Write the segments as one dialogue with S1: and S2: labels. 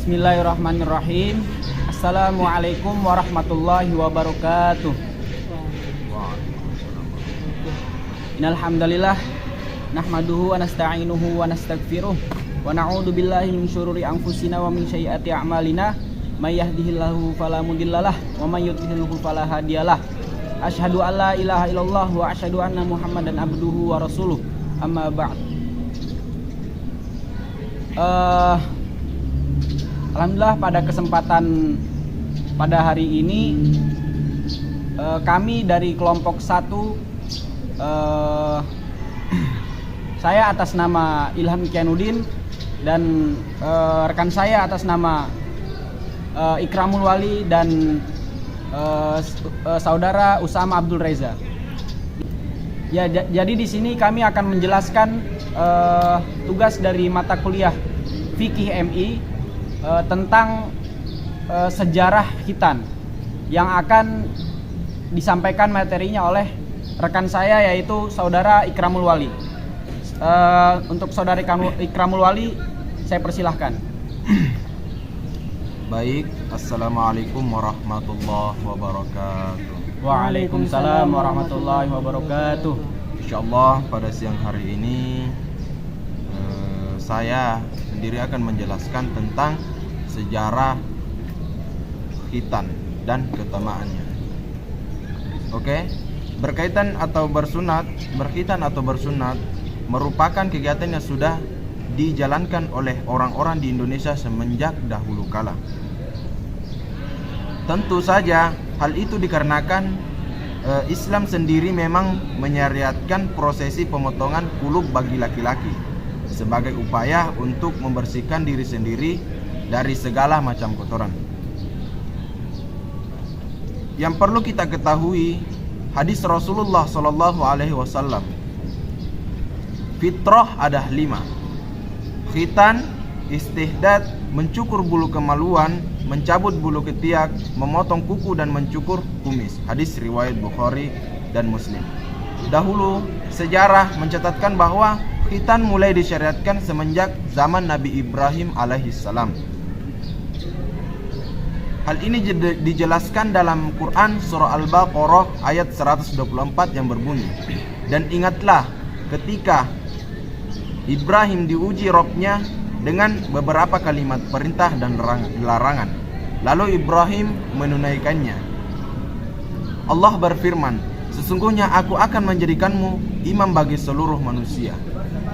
S1: Bismillahirrahmanirrahim. Assalamualaikum warahmatullahi wabarakatuh. Innal hamdalillah nahmaduhu wa nasta'inuhu wa nastaghfiruh wa na'udzu billahi min syururi anfusina wa min sayyiati a'malina may yahdihillahu fala mudhillalah wa may yudhlilhu fala hadiyalah. Asyhadu an la ilaha illallah wa asyhadu anna Muhammadan abduhu wa rasuluh. Amma ba'd. Alhamdulillah pada kesempatan pada hari ini kami dari kelompok 1, saya atas nama Ilham Kianudin dan rekan saya atas nama Ikramul Wali dan saudara Usama Abdul Reza. Ya, jadi di sini kami akan menjelaskan tugas dari mata kuliah Fikih MI tentang sejarah khitan yang akan disampaikan materinya oleh rekan saya yaitu saudara Ikramul Wali. Untuk saudara Ikramul Wali saya persilahkan.
S2: Baik, assalamualaikum warahmatullahi wabarakatuh.
S1: Waalaikumsalam warahmatullahi wabarakatuh.
S2: Insyaallah pada siang hari ini saya sendiri akan menjelaskan tentang sejarah khitan dan keutamaannya. Oke, berkhitan atau bersunat merupakan kegiatan yang sudah dijalankan oleh orang-orang di Indonesia semenjak dahulu kala. Tentu saja hal itu dikarenakan Islam sendiri memang menyariatkan prosesi pemotongan kulub bagi laki-laki sebagai upaya untuk membersihkan diri sendiri dari segala macam kotoran. Yang perlu kita ketahui, hadis Rasulullah SAW, fitrah ada 5: khitan, istihdad, mencukur bulu kemaluan, mencabut bulu ketiak, memotong kuku dan mencukur kumis. Hadis riwayat Bukhari dan Muslim. Dahulu sejarah mencatatkan bahwa khitan mulai disyariatkan semenjak zaman Nabi Ibrahim alaihissalam. Hal ini dijelaskan dalam Quran surah Al-Baqarah ayat 124 yang berbunyi, dan ingatlah ketika Ibrahim diuji Robnya dengan beberapa kalimat perintah dan larangan, lalu Ibrahim menunaikannya. Allah berfirman, sesungguhnya aku akan menjadikanmu imam bagi seluruh manusia.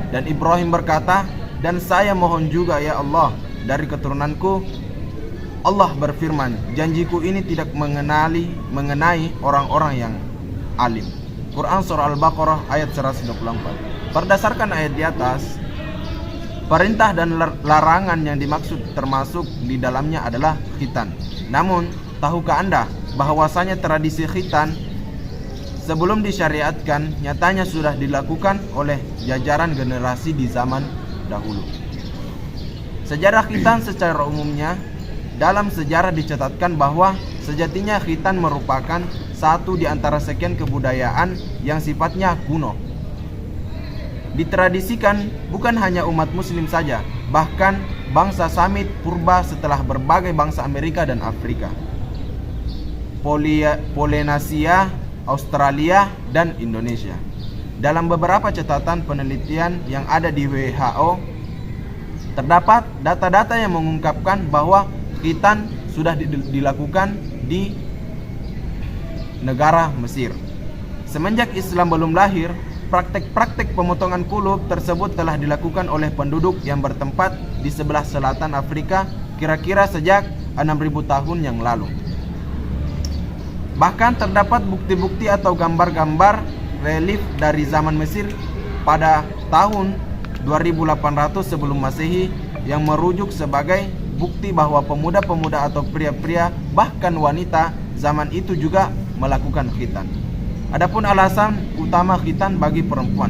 S2: Dan Ibrahim berkata, dan saya mohon juga ya Allah dari keturunanku. Allah berfirman, janjiku ini tidak mengenai orang-orang yang alim. Quran surah Al-Baqarah ayat 124. Berdasarkan ayat di atas, perintah dan larangan yang dimaksud termasuk di dalamnya adalah khitan. Namun, tahukah Anda bahwasanya tradisi khitan sebelum disyariatkan nyatanya sudah dilakukan oleh jajaran generasi di zaman dahulu. Sejarah khitan secara umumnya, dalam sejarah dicatatkan bahwa sejatinya khitan merupakan satu di antara sekian kebudayaan yang sifatnya kuno. Ditradisikan bukan hanya umat muslim saja, bahkan bangsa Samit purba setelah berbagai bangsa Amerika dan Afrika, Polinesia, Australia, dan Indonesia. Dalam beberapa catatan penelitian yang ada di WHO, terdapat data-data yang mengungkapkan bahwa khitan sudah dilakukan di negara Mesir. Semenjak Islam belum lahir, praktek-praktek pemotongan kulub tersebut telah dilakukan oleh penduduk yang bertempat di sebelah selatan Afrika kira-kira sejak 6.000 tahun yang lalu. Bahkan terdapat bukti-bukti atau gambar-gambar relief dari zaman Mesir pada tahun 2800 sebelum Masehi yang merujuk sebagai bukti bahwa pemuda-pemuda atau pria-pria bahkan wanita zaman itu juga melakukan khitan. Adapun alasan utama khitan bagi perempuan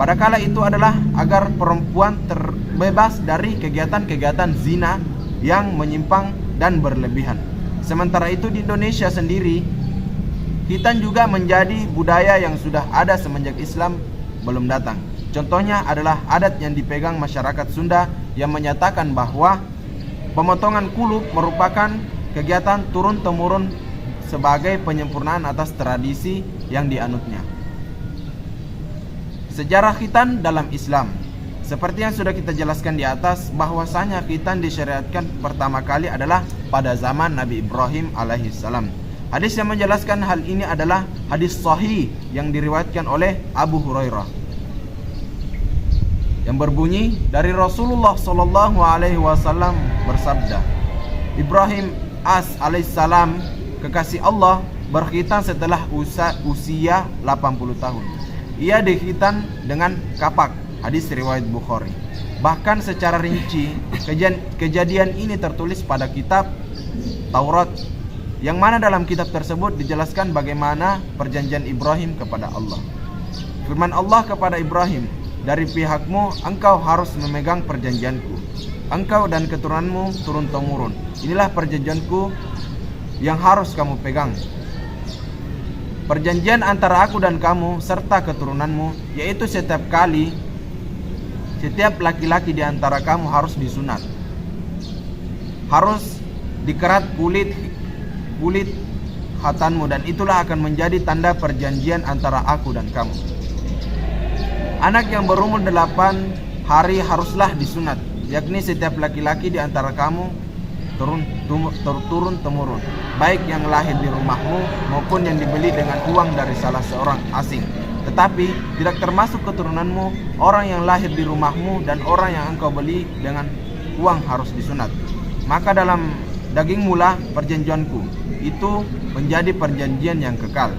S2: pada kala itu adalah agar perempuan terbebas dari kegiatan-kegiatan zina yang menyimpang dan berlebihan. Sementara itu di Indonesia sendiri, khitan juga menjadi budaya yang sudah ada semenjak Islam belum datang. Contohnya adalah adat yang dipegang masyarakat Sunda yang menyatakan bahwa Pemotongan kulub merupakan kegiatan turun-temurun sebagai penyempurnaan atas tradisi yang dianutnya. Sejarah khitan dalam Islam. Seperti yang sudah kita jelaskan di atas, bahwasanya khitan disyariatkan pertama kali adalah pada zaman Nabi Ibrahim alaihissalam. Hadis yang menjelaskan hal ini adalah hadis sahih yang diriwayatkan oleh Abu Hurairah, yang berbunyi dari Rasulullah sallallahu alaihi wasallam bersabda, Ibrahim alaihissalam kekasih Allah berkhitan setelah usia 80 tahun. Ia dikhitan dengan kapak. Hadis riwayat Bukhari. Bahkan secara rinci kejadian ini tertulis pada kitab Taurat, yang mana dalam kitab tersebut dijelaskan bagaimana perjanjian Ibrahim kepada Allah. Firman Allah kepada Ibrahim, dari pihakmu engkau harus memegang perjanjianku, engkau dan keturunanmu turun-temurun. Inilah perjanjianku yang harus kamu pegang. Perjanjian antara aku dan kamu serta keturunanmu, yaitu setiap laki-laki di antara kamu harus disunat, harus dikerat kulit khatanmu, dan itulah akan menjadi tanda perjanjian antara aku dan kamu. Anak yang berumur 8 hari haruslah disunat, yakni setiap laki-laki di antara kamu turun-temurun, baik yang lahir di rumahmu maupun yang dibeli dengan uang dari salah seorang asing. Tetapi tidak termasuk keturunanmu orang yang lahir di rumahmu dan orang yang engkau beli dengan uang harus disunat. Maka dalam daging mula perjanjianku itu menjadi perjanjian yang kekal.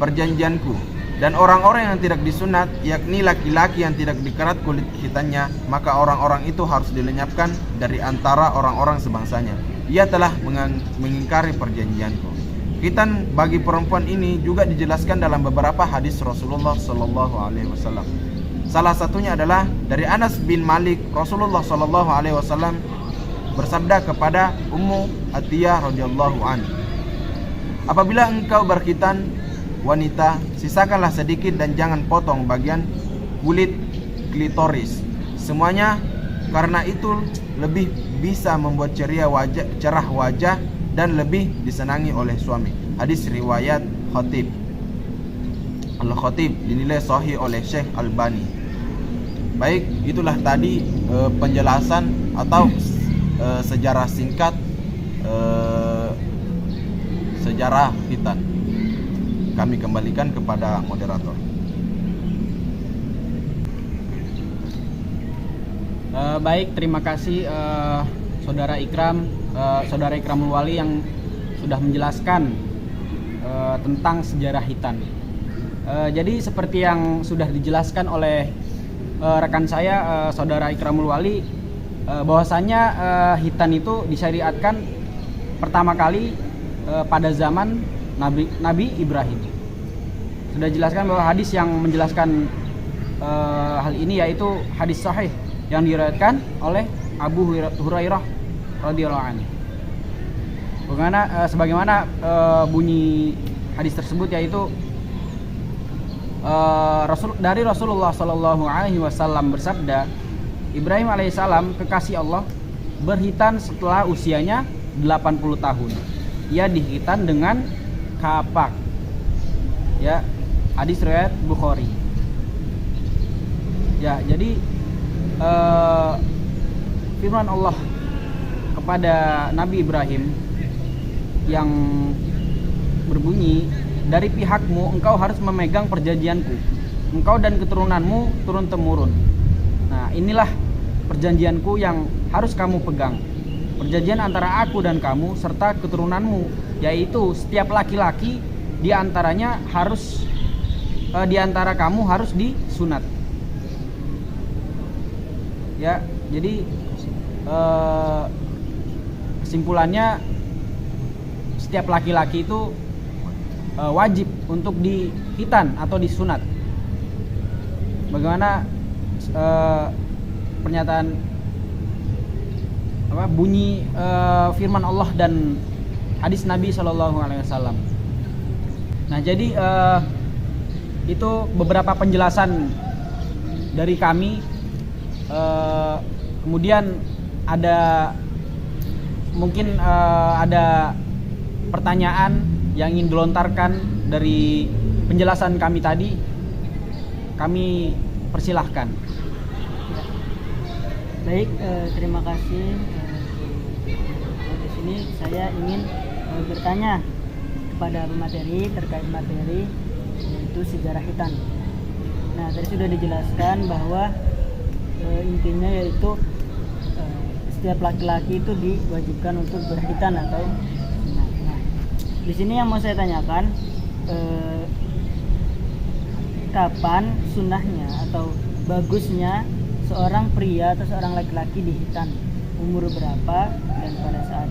S2: Perjanjianku. Dan orang-orang yang tidak disunat, yakni laki-laki yang tidak dikerat kulit khitannya, maka orang-orang itu harus dilenyapkan dari antara orang-orang sebangsanya. Ia telah mengingkari perjanjianku. Khitan bagi perempuan ini juga dijelaskan dalam beberapa hadis Rasulullah sallallahu alaihi wasallam. Salah satunya adalah dari Anas bin Malik. Rasulullah sallallahu alaihi wasallam bersabda kepada Ummu Atiyah radhiyallahu anha, apabila engkau berkhitan wanita, sisakanlah sedikit dan jangan potong bagian kulit klitoris semuanya, karena itu lebih bisa membuat cerah wajah dan lebih disenangi oleh suami. Hadis riwayat Khatib. Al-Khatib dinilai sahih oleh Syekh Albani. Baik, itulah tadi penjelasan atau sejarah singkat sejarah khitan. Kami kembalikan kepada moderator.
S1: Baik, terima kasih Saudara Ikramul Wali yang sudah menjelaskan tentang sejarah khitan. Jadi seperti yang sudah dijelaskan oleh rekan saya, Saudara Ikramul Wali, bahwasanya khitan itu disyariatkan pertama kali pada zaman Nabi Ibrahim. Sudah jelaskan bahwa hadis yang menjelaskan hal ini yaitu hadis sahih yang diriwayatkan oleh Abu Hurairah radhiyallahu anhu. Sebagaimana bunyi hadis tersebut, yaitu dari Rasulullah sallallahu alaihi wasallam bersabda, Ibrahim alaihissalam kekasih Allah berkhitan setelah usianya 80 tahun. Ia dikhitan dengan kapak. Ya, hadis riwayat Bukhari. Ya, jadi firman Allah kepada Nabi Ibrahim yang berbunyi, dari pihakmu engkau harus memegang perjanjianku, engkau dan keturunanmu turun-temurun. Nah, inilah perjanjianku yang harus kamu pegang, perjanjian antara aku dan kamu serta keturunanmu, yaitu setiap laki-laki di antaranya harus di antara kamu harus disunat. Ya, jadi kesimpulannya setiap laki-laki itu wajib untuk dikhitan atau disunat. Bagaimana pernyataan bunyi firman Allah dan hadis Nabi Shallallahu Alaihi Wasallam. Nah, jadi itu beberapa penjelasan dari kami Kemudian ada mungkin ada pertanyaan yang ingin dilontarkan dari penjelasan kami tadi, kami persilahkan.
S3: Baik, terima kasih. Di sini saya ingin bertanya kepada pemateri terkait materi yaitu sejarah khitan. Nah, tadi sudah dijelaskan bahwa intinya yaitu setiap laki-laki itu diwajibkan untuk berkhitan atau sunat. Nah, di sini yang mau saya tanyakan, kapan sunnahnya atau bagusnya seorang pria atau seorang laki-laki dihitan, umur berapa dan pada saat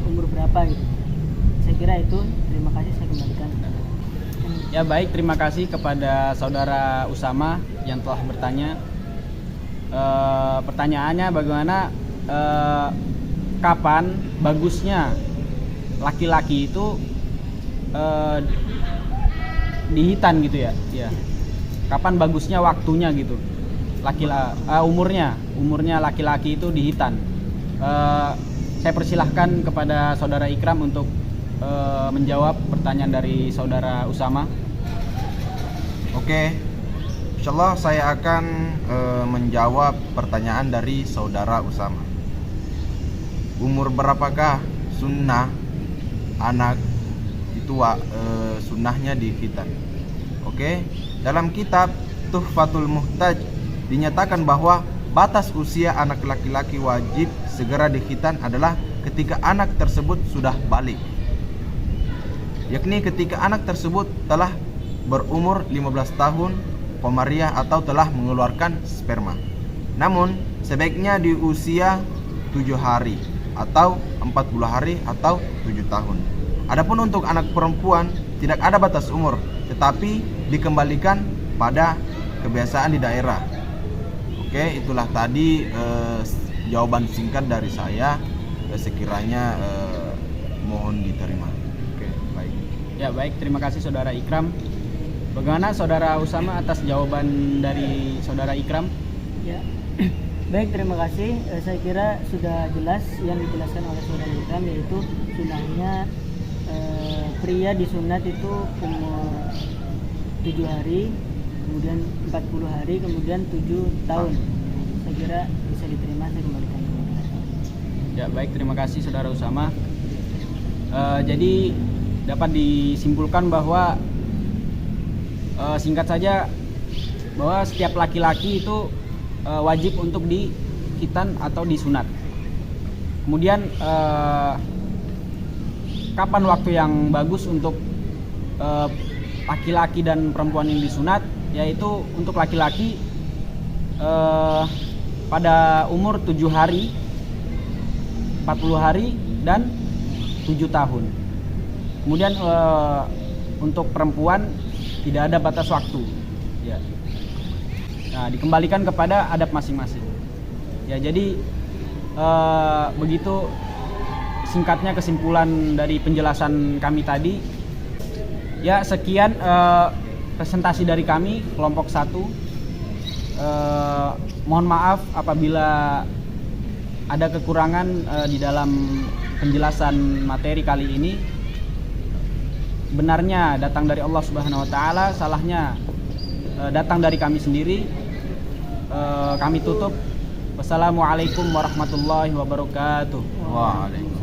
S3: umur berapa gitu. Saya kira itu. Terima kasih, saya kembalikan.
S1: Ya baik, terima kasih kepada saudara Usama yang telah bertanya. Pertanyaannya bagaimana kapan bagusnya laki-laki itu dihitan gitu ya? Ya. Kapan bagusnya waktunya gitu? Umurnya laki-laki itu dihitan. Saya persilahkan kepada saudara Ikram untuk menjawab pertanyaan dari saudara Usama.
S2: Oke, insyaallah saya akan menjawab pertanyaan dari saudara Usama. Umur berapakah sunnah anak itu sunnahnya di khitan? Oke, dalam kitab Tuhfatul Muhtaj dinyatakan bahwa batas usia anak laki-laki wajib segera dikhitan adalah ketika anak tersebut sudah balik, yakni ketika anak tersebut telah berumur 15 tahun komariah atau telah mengeluarkan sperma. Namun sebaiknya di usia 7 hari atau 40 hari atau 7 tahun. Adapun untuk anak perempuan tidak ada batas umur, tetapi dikembalikan pada kebiasaan di daerah. Oke, itulah tadi jawaban singkat dari saya. Sekiranya mohon diterima. Oke, baik.
S1: Ya baik, terima kasih saudara Ikram. Bagaimana saudara Usama atas jawaban dari saudara Ikram?
S3: Ya, baik, terima kasih. Saya kira sudah jelas yang dijelaskan oleh saudara Ikram, yaitu sunahnya pria disunat itu umur 7 hari, kemudian 40 hari, kemudian 7 tahun. Saya kira bisa diterima, saya kembalikan.
S1: Ya baik, terima kasih saudara Usama. Jadi dapat disimpulkan bahwa singkat saja bahwa setiap laki-laki itu wajib untuk dikhitan atau disunat. Kemudian kapan waktu yang bagus untuk laki-laki dan perempuan yang disunat, yaitu untuk laki-laki pada umur 7 hari, 40 hari, dan 7 tahun. Kemudian untuk perempuan tidak ada batas waktu ya. Nah, dikembalikan kepada adab masing-masing ya. Jadi begitu singkatnya kesimpulan dari penjelasan kami tadi ya. Sekian presentasi dari kami kelompok 1. Mohon maaf apabila ada kekurangan di dalam penjelasan materi kali ini. Benarnya datang dari Allah Subhanahu wa taala, salahnya datang dari kami sendiri. Kami tutup. Wassalamualaikum warahmatullahi wabarakatuh.
S2: Waalaikumsalam.